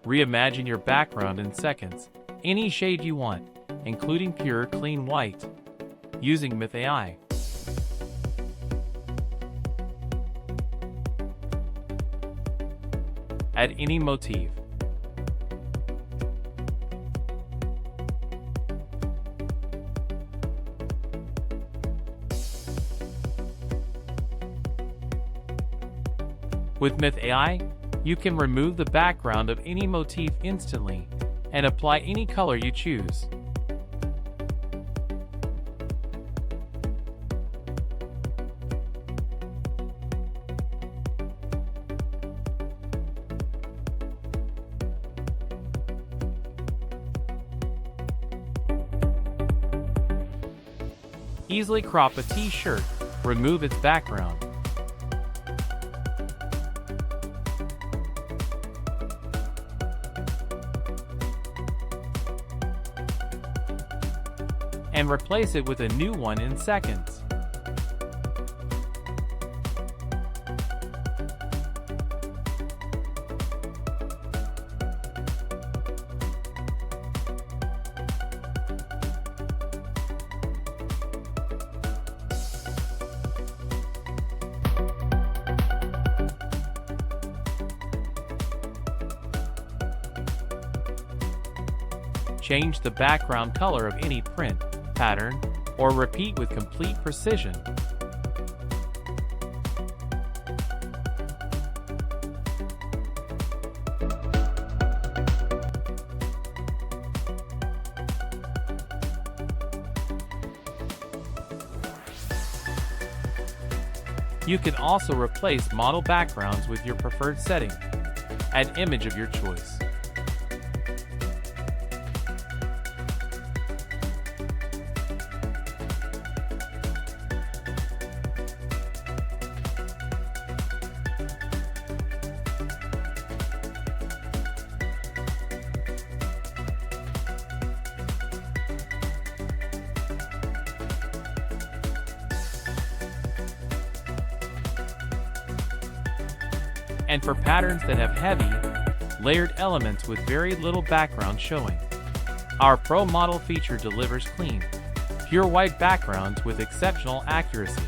Reimagine your background in seconds, any shade you want, including pure, clean white, using Myth AI. Add any motif. With Myth AI, you can remove the background of any motif instantly and apply any color you choose. Easily crop a t-shirt, remove its background. And replace it with a new one in seconds. Change the background color of any print, pattern, or repeat with complete precision. You can also replace model backgrounds with your preferred setting. Add image of your choice. And for patterns that have heavy, layered elements with very little background showing, our Pro Model feature delivers clean, pure white backgrounds with exceptional accuracy.